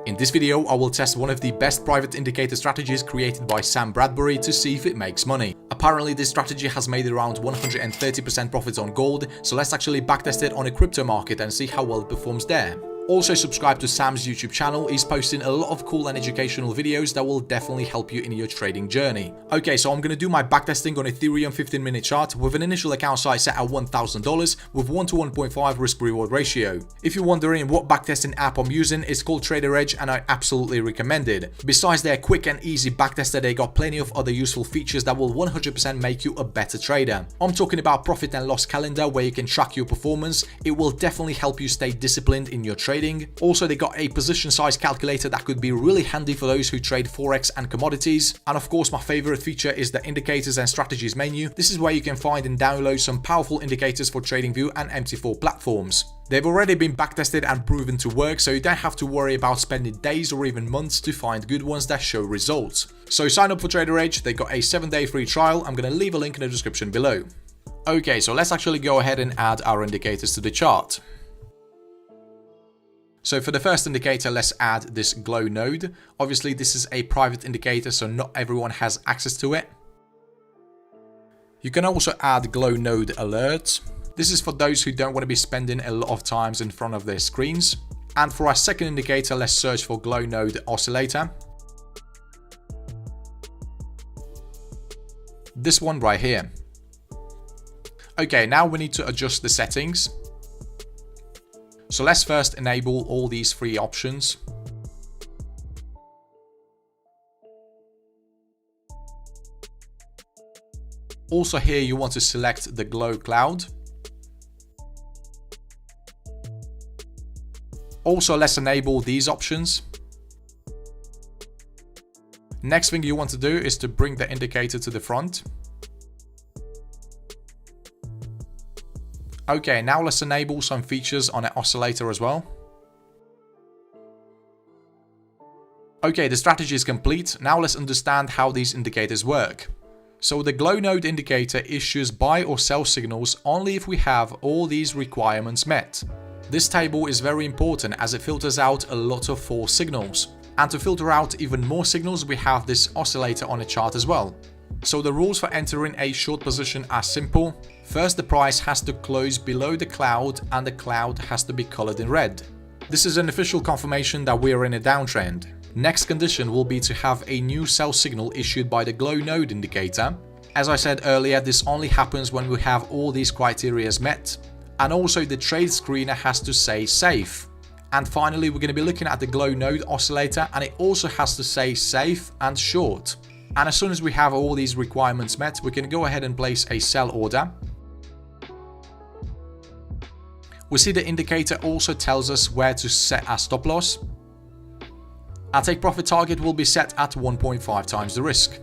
In this video, I will test one of the best private indicator strategies created by Sam Bradbury to see if it makes money. Apparently, this strategy has made around 130% profits on gold, so let's actually backtest it on a crypto market and see how well it performs there. Also subscribe to Sam's YouTube channel, he's posting a lot of cool and educational videos that will definitely help you in your trading journey. Okay, so I'm going to do my backtesting on Ethereum 15-minute chart with an initial account size set at $1,000 with 1 to 1.5 risk-reward ratio. If you're wondering what backtesting app I'm using, it's called Trader Edge and I absolutely recommend it. Besides their quick and easy backtester, they got plenty of other useful features that will 100% make you a better trader. I'm talking about profit and loss calendar where you can track your performance. It will definitely help you stay disciplined in your trading. Also, they got a position size calculator that could be really handy for those who trade forex and commodities. And of course, my favorite feature is the indicators and strategies menu. This is where you can find and download some powerful indicators for TradingView and MT4 platforms. They've already been backtested and proven to work, so you don't have to worry about spending days or even months to find good ones that show results. So sign up for Trader Edge, they got a 7-day free trial. I'm going to leave a link in the description below. Okay, so let's actually go ahead and add our indicators to the chart. So for the first indicator, let's add this glow node. Obviously, this is a private indicator, so not everyone has access to it. You can also add glow node alerts. This is for those who don't want to be spending a lot of times in front of their screens. And for our second indicator, let's search for glow node oscillator. This one right here. Okay, now we need to adjust the settings. So let's first enable all these three options. Also here you want to select the glow cloud. Also let's enable these options. Next thing you want to do is to bring the indicator to the front. Okay, now let's enable some features on an oscillator as well. Okay, the strategy is complete. Now let's understand how these indicators work. So the glow node indicator issues buy or sell signals only if we have all these requirements met. This table is very important as it filters out a lot of false signals. And to filter out even more signals, we have this oscillator on a chart as well. So the rules for entering a short position are simple. First, the price has to close below the cloud and the cloud has to be colored in red. This is an official confirmation that we are in a downtrend. Next condition will be to have a new sell signal issued by the glow node indicator. As I said earlier, this only happens when we have all these criteria met. And also the trade screener has to say safe. And finally, we're going to be looking at the glow node oscillator and it also has to say safe and short. And as soon as we have all these requirements met, we can go ahead and place a sell order. We see the indicator also tells us where to set our stop loss. Our take profit target will be set at 1.5 times the risk.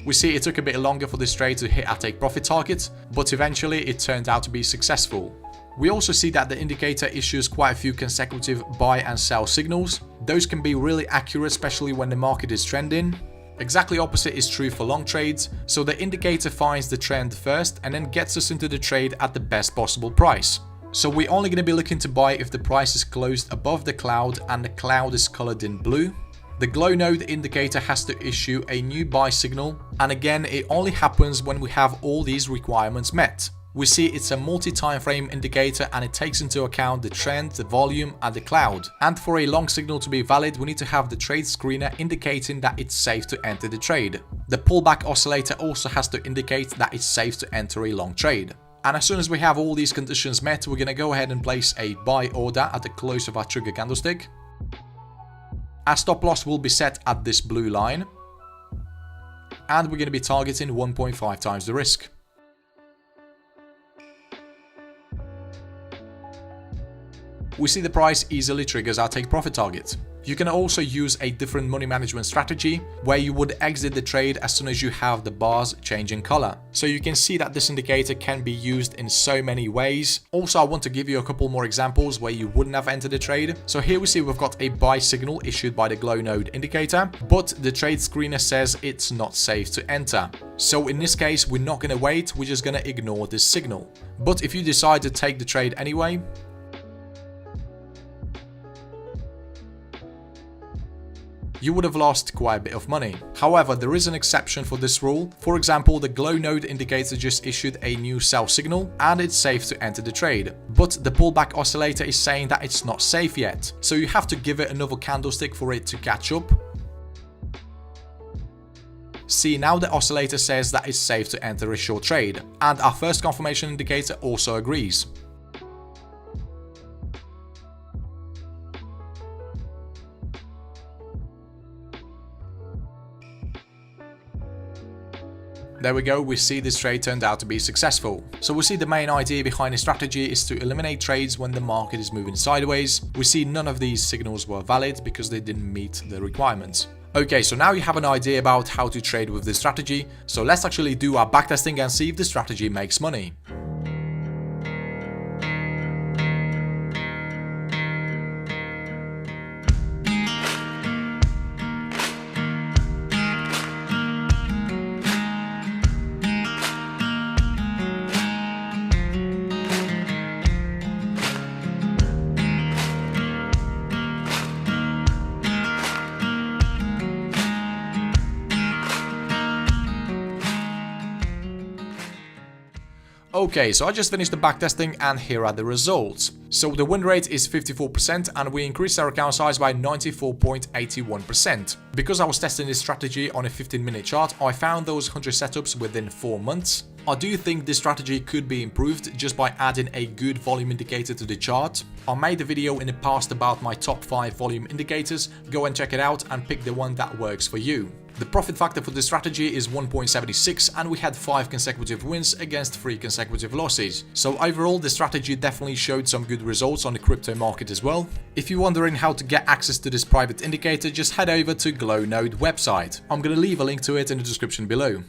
We see it took a bit longer for this trade to hit our take profit target, but eventually it turned out to be successful. We also see that the indicator issues quite a few consecutive buy and sell signals. Those can be really accurate, especially when the market is trending. Exactly opposite is true for long trades, so the indicator finds the trend first and then gets us into the trade at the best possible price. So we're only going to be looking to buy if the price is closed above the cloud and the cloud is colored in blue. The glow node indicator has to issue a new buy signal, and again it only happens when we have all these requirements met. We see it's a multi-time frame indicator and it takes into account the trend, the volume and the cloud. And for a long signal to be valid, we need to have the trade screener indicating that it's safe to enter the trade. The pullback oscillator also has to indicate that it's safe to enter a long trade. And as soon as we have all these conditions met, we're going to go ahead and place a buy order at the close of our trigger candlestick. Our stop loss will be set at this blue line. And we're going to be targeting 1.5 times the risk. we see the price easily triggers our take profit target. You can also use a different money management strategy where you would exit the trade as soon as you have the bars changing color. So you can see that this indicator can be used in so many ways. Also, I want to give you a couple more examples where you wouldn't have entered the trade. So here we see we've got a buy signal issued by the glow node indicator, but the trade screener says it's not safe to enter. So in this case, we're not going to wait, we're just going to ignore this signal. But if you decide to take the trade anyway, you would have lost quite a bit of money. However, there is an exception for this rule. For example, the glow node indicator just issued a new sell signal and it's safe to enter the trade. But the pullback oscillator is saying that it's not safe yet. So you have to give it another candlestick for it to catch up. See, now the oscillator says that it's safe to enter a short trade. And our first confirmation indicator also agrees. There we go, we see this trade turned out to be successful. So we see the main idea behind the strategy is to eliminate trades when the market is moving sideways. We see none of these signals were valid because they didn't meet the requirements. Okay, so now you have an idea about how to trade with this strategy. So let's actually do our backtesting and see if the strategy makes money. Okay, so I just finished the backtesting and here are the results. So the win rate is 54% and we increased our account size by 94.81%. Because I was testing this strategy on a 15-minute chart, I found those 100 setups within 4 months. I do think this strategy could be improved just by adding a good volume indicator to the chart. I made a video in the past about my top 5 volume indicators, go and check it out and pick the one that works for you. The profit factor for this strategy is 1.76 and we had 5 consecutive wins against 3 consecutive losses. So overall, the strategy definitely showed some good results on the crypto market as well. If you're wondering how to get access to this private indicator, just head over to Glow Node website. I'm gonna leave a link to it in the description below.